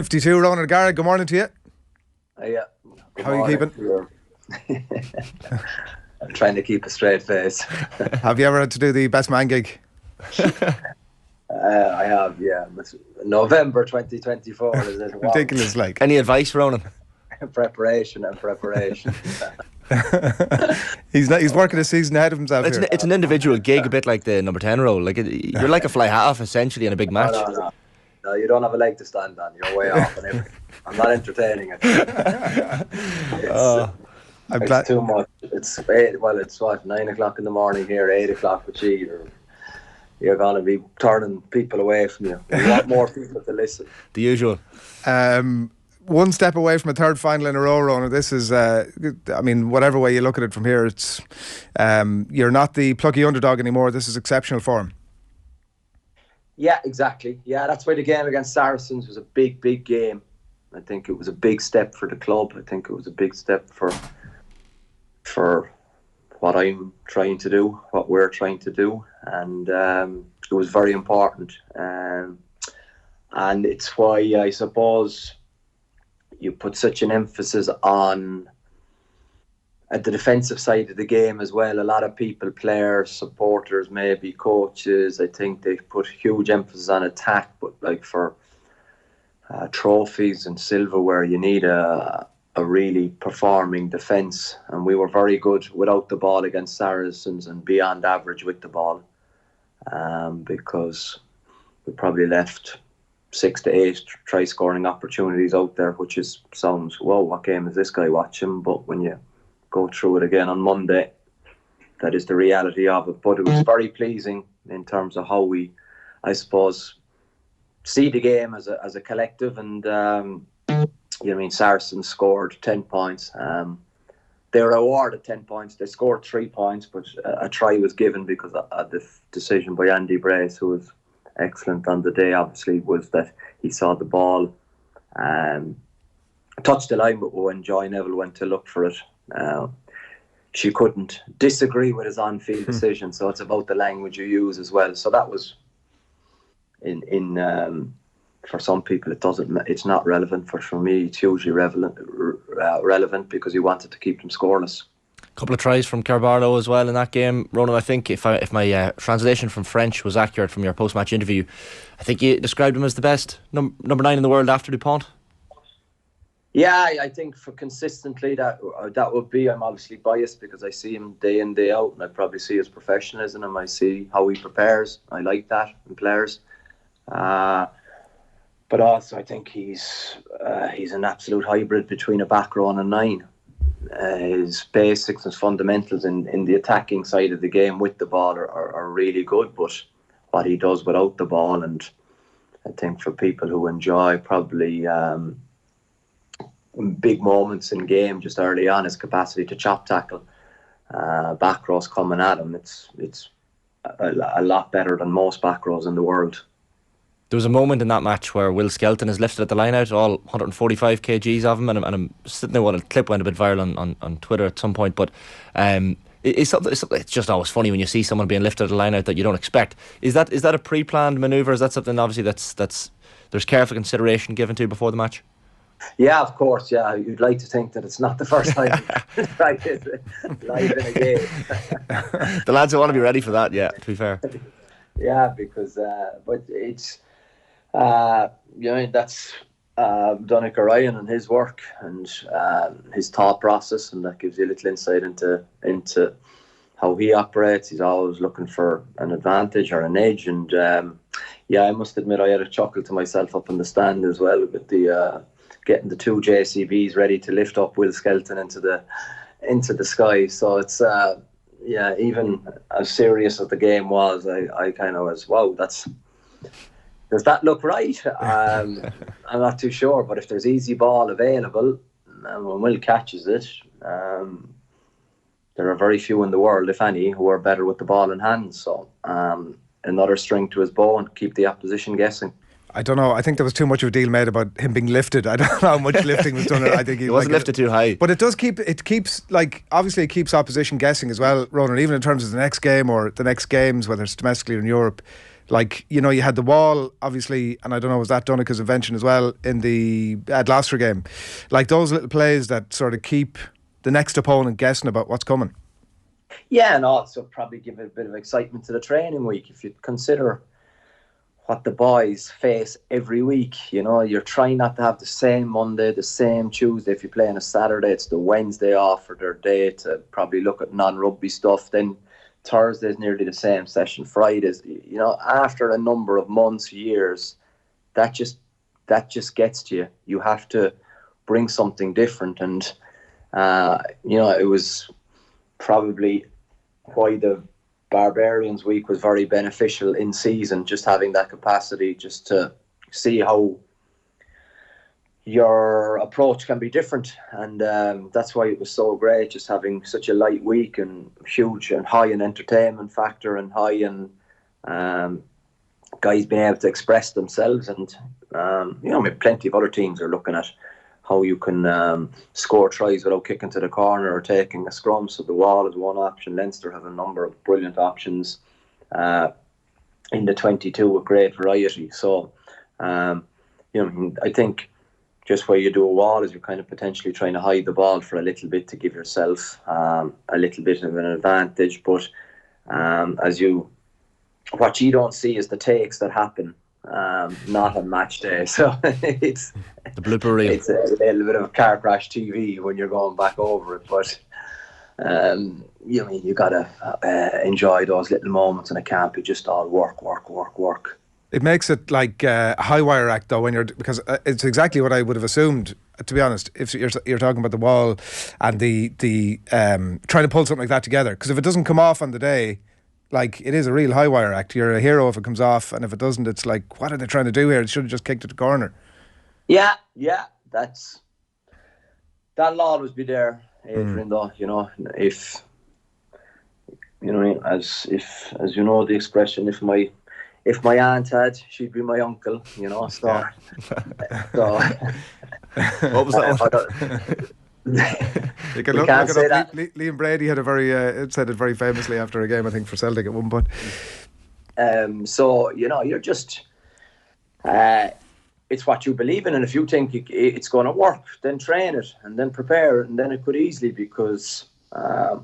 52, Ronan O'Gara, good morning to you. Yeah. How are you keeping? I'm trying to keep a straight face. Have you ever had to do the best man gig? I have, yeah. November 2024 is it? Ridiculous, like. Any advice, Ronan? Preparation. He's working a season ahead of himself here. It's an individual gig, a bit like the number 10 role. Like you're like a fly half essentially in a big match. No, you don't have a leg to stand on. You're way off on everything. I'm not entertaining it. It's too much. It's what, 9 o'clock in the morning here, 8 o'clock with you. You're going to be turning people away from you. You want more people to listen. The usual. One step away from a third final in a row, Ronan. This is, whatever way you look at it from here, it's you're not the plucky underdog anymore. This is exceptional form. Yeah, exactly. Yeah, that's why the game against Saracens was a big, big game. I think it was a big step for the club. I think it was a big step for what I'm trying to do, what we're trying to do, and it was very important. And it's why I suppose you put such an emphasis on at the defensive side of the game as well. A lot of people, players, supporters, maybe coaches, I think they put huge emphasis on attack, but like for trophies and silverware, you need a really performing defence, and we were very good without the ball against Saracens and beyond average with the ball, because we probably left 6 to 8 try scoring opportunities out there, which sounds, whoa, what game is this guy watching? But when you go through it again on Monday, that is the reality of it. But it was very pleasing in terms of how we, I suppose, see the game as a collective. And Saracens scored 10 points. They were awarded 10 points. They scored 3 points, but a try was given because of the decision by Andy Brace, who was excellent on the day, obviously, was that he saw the ball touch the line, but when Joy Neville went to look for it, she couldn't disagree with his on-field decision. So it's about the language you use as well. So that was in for some people it's not relevant. For me it's hugely relevant because you wanted to keep them scoreless. A couple of tries from Carbarlo as well in that game, Ronan. I think if my translation from French was accurate from your post-match interview, I think you described him as the best number 9 in the world after Dupont. Yeah, I think for consistently that would be. I'm obviously biased because I see him day in, day out, and I probably see his professionalism and I see how he prepares. I like that in players. But also I think he's an absolute hybrid between a back row and a 9. His basics and fundamentals in the attacking side of the game with the ball are really good, but what he does without the ball, and I think for people who enjoy probably big moments in game just early on, his capacity to chop tackle back rows coming at him, it's a lot better than most back rows in the world. There was a moment in that match where Will Skelton is lifted at the line out, all 145 kgs of him, and I'm sitting there, a clip went a bit viral on Twitter at some point, but it's just always funny when you see someone being lifted at the line out that you don't expect. Is that a pre-planned manoeuvre? Is that something obviously that's there's careful consideration given to before the match? Yeah, of course. Yeah, you'd like to think that it's not the first time live in a game. The lads will want to be ready for that. Yeah, to be fair. Yeah, because but it's that's Donnacha Ryan and his work and his thought process, and that gives you a little insight into how he operates. He's always looking for an advantage or an edge, and I must admit I had a chuckle to myself up in the stand as well with the getting the 2 JCBs ready to lift up Will Skelton into the sky. So it's even as serious as the game was, I kind of was, wow, does that look right? I'm not too sure, but if there's easy ball available and when Will catches it, there are very few in the world, if any, who are better with the ball in hand. So another string to his bow and keep the opposition guessing. I don't know. I think there was too much of a deal made about him being lifted. I don't know how much lifting was done. I think he wasn't lifted too high. But it keeps obviously it keeps opposition guessing as well, Ronan, even in terms of the next game or the next games, whether it's domestically or in Europe. Like, you know, you had the wall, obviously, and I don't know, was that Donica's invention as well in the Gloucester game? Like those little plays that sort of keep the next opponent guessing about what's coming. Yeah, and also probably give it a bit of excitement to the training week. If you consider what the boys face every week, you know, you're trying not to have the same Monday, the same Tuesday. If you play on a Saturday, it's the Wednesday off for their day to probably look at non-rugby stuff. Then Thursday's nearly the same session. Fridays, you know, after a number of months, years, that just gets to you. You have to bring something different, and you know, it was probably why the Barbarians week was very beneficial in season, just having that capacity just to see how your approach can be different. And that's why it was so great, just having such a light week and huge and high in entertainment factor and high in guys being able to express themselves. And you know, I mean, plenty of other teams are looking at how you can score tries without kicking to the corner or taking a scrum. So the wall is one option. Leinster have a number of brilliant options in the 22 with great variety. So, you know, I think just where you do a wall is you're kind of potentially trying to hide the ball for a little bit to give yourself a little bit of an advantage. But what you don't see is the takes that happen not on match day. So it's the blooper reel. It's a little bit of a car crash TV when you're going back over it, but you mean you gotta enjoy those little moments, and it can't be just all work. It makes it like a Highwire act though, when you're, because it's exactly what I would have assumed, to be honest, if you're talking about the wall and the trying to pull something like that together, because if it doesn't come off on the day, like, it is a real Highwire act. You're a hero if it comes off, and if it doesn't, it's like, what are they trying to do here? They should have just kicked it to the corner. Yeah, that'll always be there, Adrian. Though, you know, if you know, as you know the expression, if my aunt had, she'd be my uncle. You know, so Yeah. So what was that one? You can look it up. Liam Brady had said it very famously after a game, I think, for Celtic at one point. So, you know, you're just it's what you believe in, and if you think it's going to work, then train it and then prepare it, and then it could easily, because a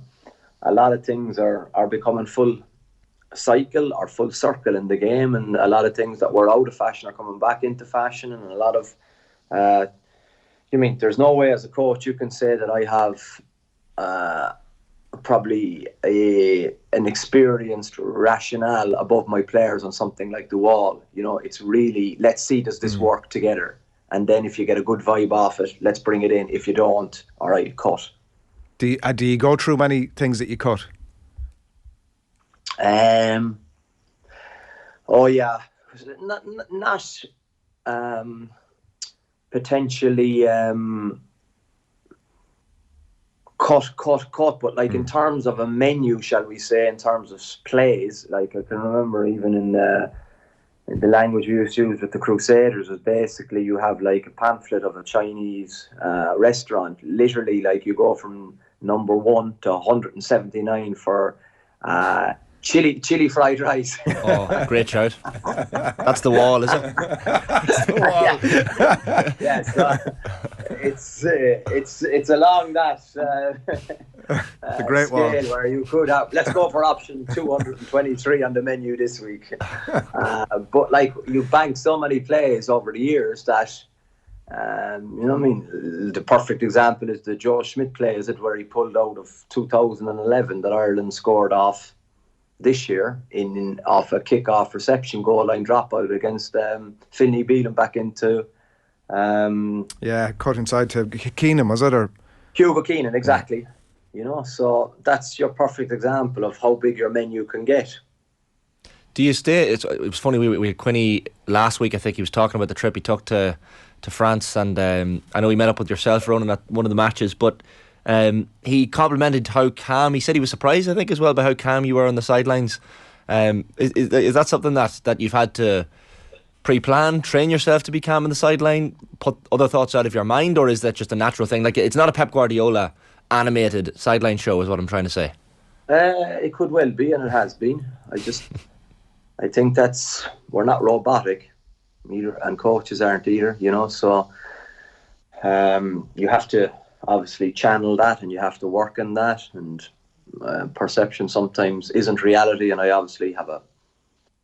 lot of things are becoming full cycle or full circle in the game, and a lot of things that were out of fashion are coming back into fashion, and a lot of you mean, there's no way as a coach you can say that I have probably an experienced rationale above my players on something like the wall. You know, it's really, let's see, does this work together? And then if you get a good vibe off it, let's bring it in. If you don't, all right, cut. Do you go through many things that you cut? Oh yeah, not potentially cut, but like in terms of a menu, shall we say, in terms of plays, like I can remember even in the language we used to use with the Crusaders, was basically you have like a pamphlet of a Chinese restaurant, literally like you go from number 1 to 179 for chili fried rice. Oh, great shout. That's the wall, is it? That's the wall. Yeah, so it's along that the great scale wall where you could have, let's go for option 223 on the menu this week. But like, you bank so many plays over the years that you know what I mean, the perfect example is the Joe Schmidt play, is it, where he pulled out of 2011 that Ireland scored off this year off a kick-off reception goal line dropout against Finney Beelan back into cut inside to Keenan, was it, or Hugo Keenan, exactly. You know, so that's your perfect example of how big your menu can get. Do you stay? It was funny, we had Quinny last week, I think he was talking about the trip he took to France, and I know he met up with yourself, Ronan, at one of the matches, but he complimented how calm. He said he was surprised, I think, as well, by how calm you were on the sidelines. Is that something that you've had to pre-plan, train yourself to be calm on the sideline, put other thoughts out of your mind, or is that just a natural thing? Like, it's not a Pep Guardiola animated sideline show, is what I'm trying to say. It could well be, and it has been. I think we're not robotic either, and coaches aren't either, so you have to obviously channel that, and you have to work on that, and perception sometimes isn't reality, and I obviously have a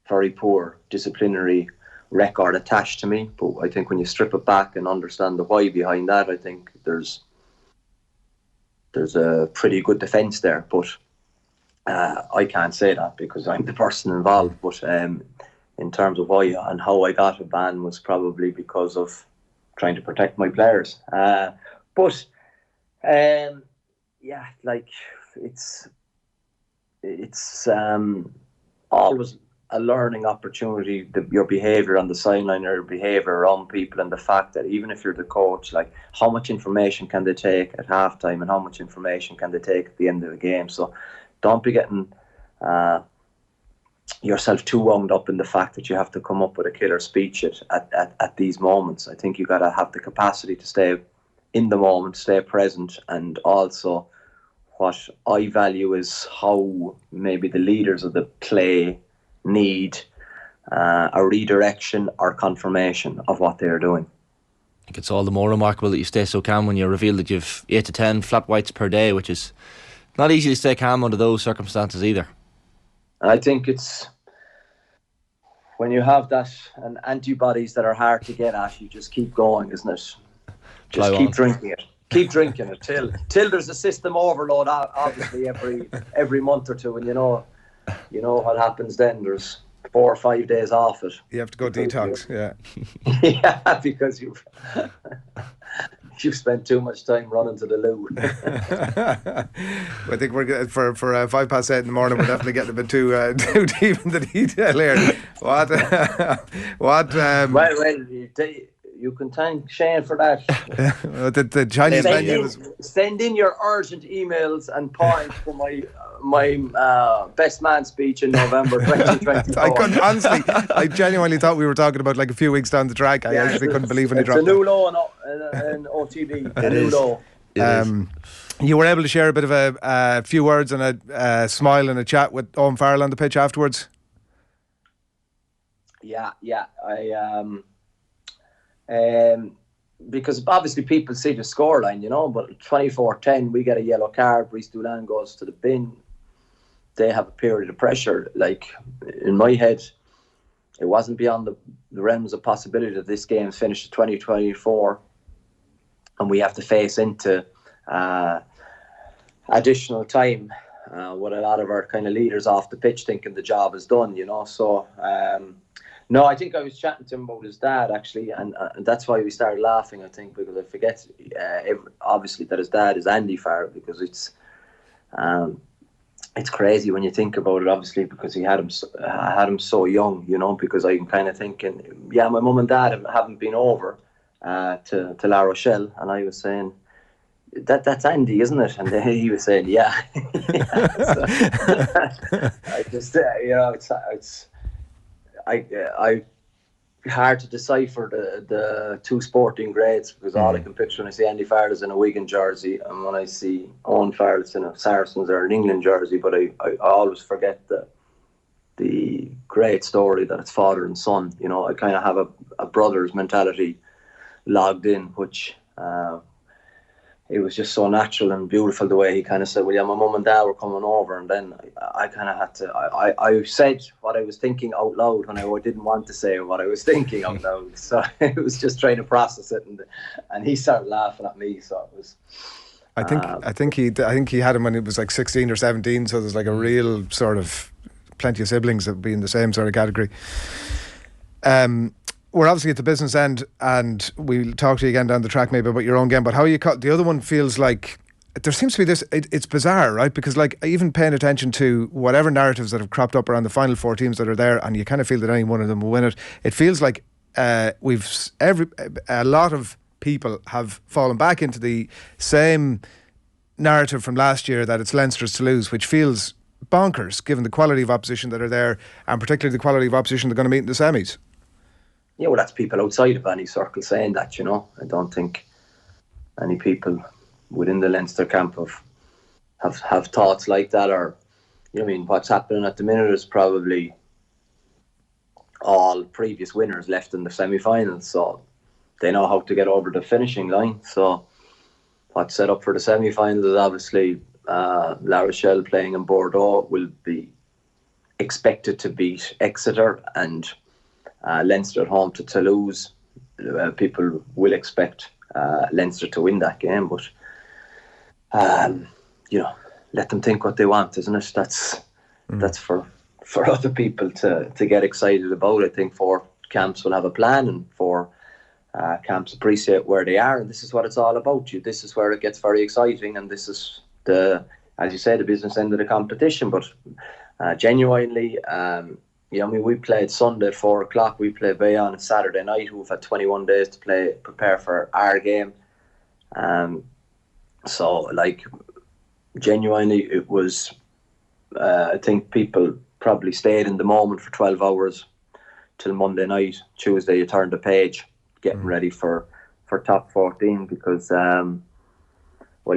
very poor disciplinary record attached to me, but I think when you strip it back and understand the why behind that, I think there's a pretty good defence there, but I can't say that because I'm the person involved, but in terms of why and how I got a ban was probably because of trying to protect my players. But like it's always a learning opportunity, your behaviour on the sideline or your behaviour around people, and the fact that even if you're the coach, like how much information can they take at halftime and how much information can they take at the end of the game. So don't be getting yourself too wound up in the fact that you have to come up with a killer speech at these moments. I think you got to have the capacity to stay in the moment, stay present, and also what I value is how maybe the leaders of the play need a redirection or confirmation of what they're doing. I think it's all the more remarkable that you stay so calm when you reveal that you've 8 to 10 flat whites per day, which is not easy to stay calm under those circumstances either. I think it's when you have that and antibodies that are hard to get at, you just keep going, isn't it? Just keep drinking it. Keep drinking it till there's a system overload. Obviously, every month or two, and you know what happens then. There's 4 or 5 days off it. You have to go detox, yeah. Yeah, because you've spent too much time running to the loo. I think we're for 8:05 in the morning. We're definitely getting a bit too deep in the detail here. Well, you can thank Shane for that. The Chinese menu was... Send in your urgent emails and points for my best man speech in November 2024. I couldn't, honestly, I genuinely thought we were talking about like a few weeks down the track. I actually couldn't believe when he dropped it. It's a new law in OTB. A new law. You were able to share a bit of a few words and a smile and a chat with Owen Farrell on the pitch afterwards? Yeah. Because obviously people see the scoreline, but 24-10, we get a yellow card, Brice Doolan goes to the bin, they have a period of pressure. Like, in my head, it wasn't beyond the realms of possibility that this game finished at 2024 and we have to face into additional time with a lot of our kind of leaders off the pitch thinking the job is done, so... No, I think I was chatting to him about his dad, actually, and that's why we started laughing, I think, because I forget, obviously, that his dad is Andy Farrell, because it's crazy when you think about it, obviously, because I had him so young, because I'm kind of thinking, yeah, my mum and dad haven't been over to La Rochelle, and I was saying, that's Andy, isn't it? And then he was saying, yeah. So, I just, it's I hard to decipher the two sporting grades, because all I can picture when I see Andy Farrell is in a Wigan jersey, and when I see Owen Farrell it's in a Saracens or an England jersey, but I always forget the great story that it's father and son. I kind of have a brother's mentality logged in, which it was just so natural and beautiful the way he kind of said, well, yeah, my mum and dad were coming over, and then I kind of had to, I said what I was thinking out loud when I didn't want to say what I was thinking out loud. So it was just trying to process it, and he started laughing at me, so it was... I think he had him when he was like 16 or 17, so there's like a real sort of plenty of siblings that would be in the same sort of category. We're obviously at the business end, and we'll talk to you again down the track maybe about your own game, but how you cut the other one feels like there seems to be this, it's bizarre, right? Because like even paying attention to whatever narratives that have cropped up around the final 4 teams that are there, and you kind of feel that any one of them will win it, it feels like a lot of people have fallen back into the same narrative from last year that it's Leinster's to lose, which feels bonkers given the quality of opposition that are there, and particularly the quality of opposition they're going to meet in the semis. Yeah, well, that's people outside of any circle saying that, I don't think any people within the Leinster camp have thoughts like that, or, what's happening at the minute is probably all previous winners left in the semi-finals, so they know how to get over the finishing line. So what's set up for the semi-finals is obviously La Rochelle playing in Bordeaux will be expected to beat Exeter, and Leinster at home to Toulouse. People will expect Leinster to win that game, but let them think what they want, isn't it? That's for other people to get excited about. I think 4 camps will have a plan, and 4 camps appreciate where they are, and this is what it's all about. This is where it gets very exciting, and this is as you say, the business end of the competition. But genuinely, we played Sunday at 4 o'clock. We played Bayonne on Saturday night, who've had 21 days to prepare for our game. So, genuinely, it was. I think people probably stayed in the moment for 12 hours till Monday night. Tuesday, you turned the page, getting ready for top 14, because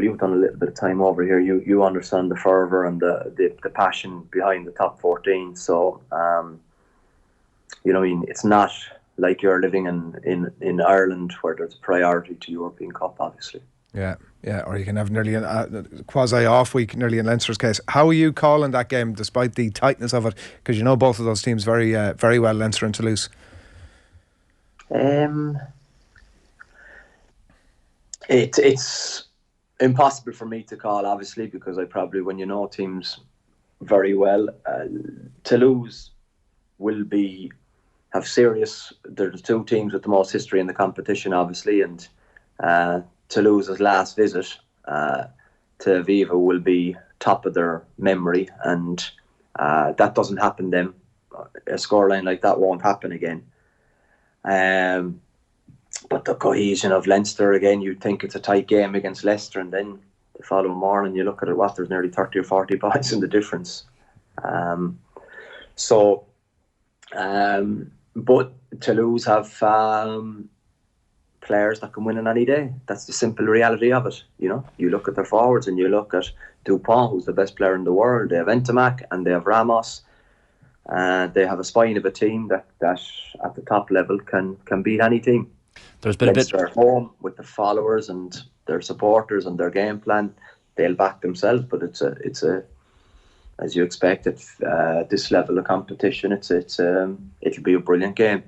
you've done a little bit of time over here. You understand the fervour and the passion behind the top 14. So it's not like you're living in Ireland, where there's a priority to European Cup, obviously. Yeah, or you can have nearly a quasi-off week, nearly in Leinster's case. How are you calling that game, despite the tightness of it? Because both of those teams very very well, Leinster and Toulouse. It's impossible for me to call, obviously, because when you know teams very well, Toulouse will have serious. They're the 2 teams with the most history in the competition, obviously, and Toulouse's last visit to Aviva will be top of their memory, and that doesn't happen then. A scoreline like that won't happen again. But the cohesion of Leinster, again, you'd think it's a tight game against Leicester, and then the following morning you look at it, there's nearly 30 or 40 points in the difference. But Toulouse have players that can win on any day. That's the simple reality of it. You look at their forwards, and you look at Dupont, who's the best player in the world. They have Entamac and they have Ramos. They have a spine of a team that at the top level can beat any team. There's been Leinster at home with the followers and their supporters and their game plan, they'll back themselves. But it's a as you expect at this level of competition, it'll be a brilliant game.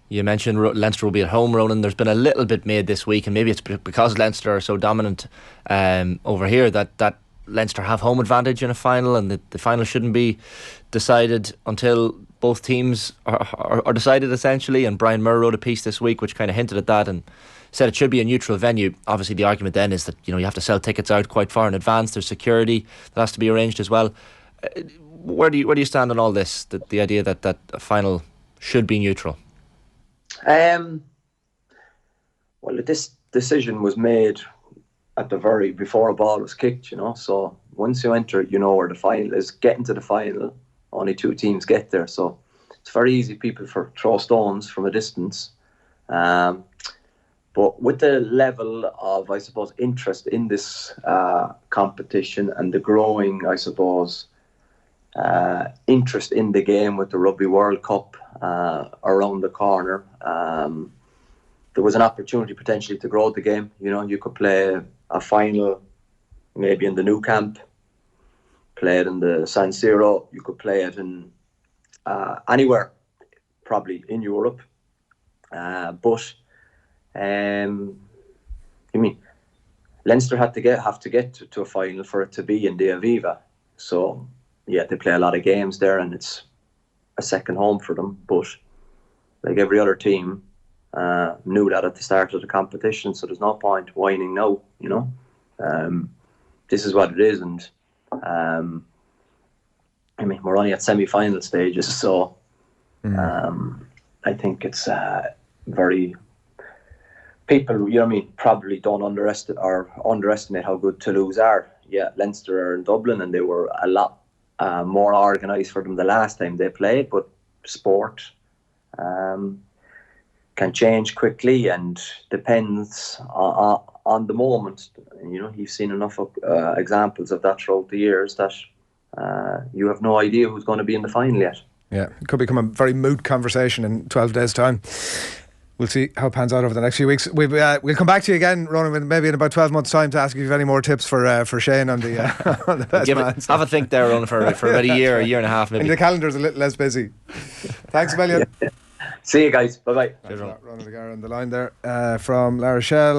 You mentioned Leinster will be at home, Ronan. There's been a little bit made this week, and maybe it's because Leinster are so dominant over here that Leinster have home advantage in a final, and the final shouldn't be decided until both teams are decided, essentially. And Brian Murray wrote a piece this week which kind of hinted at that and said it should be a neutral venue. Obviously, the argument then is that you have to sell tickets out quite far in advance. There's security that has to be arranged as well. Where do you stand on all this? The idea that a final should be neutral. This decision was made at before a ball was kicked, so once you enter it, where the final is. Getting to the final, only 2 teams get there, so it's very easy people throw stones from a distance. But with the level of, I suppose, interest in this competition, and the growing, I suppose, interest in the game with the Rugby World Cup around the corner, there was an opportunity potentially to grow the game. You could play a final maybe in the Nou Camp, play it in the San Siro. You could play it in anywhere, probably in Europe. But Leinster have to get to a final for it to be in the Aviva. So yeah, they play a lot of games there, and it's a second home for them. But like every other team, knew that at the start of the competition, so there's no point whining now. This is what it is, and we're only at semi-final stages, so I think it's very people, probably don't underestimate how good Toulouse are. Yeah, Leinster are in Dublin, and they were a lot more organised for them the last time they played, but sport can change quickly and depends on the moment. You've seen enough of, examples of that throughout the years that you have no idea who's going to be in the final yet. Yeah, it could become a very moot conversation in 12 days' time. We'll see how it pans out over the next few weeks. We'll come back to you again, Ronan, maybe in about 12 months' time to ask if you have any more tips for Shane on the on the best man. Have a think there, Ronan, for about a year and a half maybe. And the calendar's a little less busy. Thanks a million. See you guys. Bye bye. Ronan O'Gara on the line there from La Rochelle.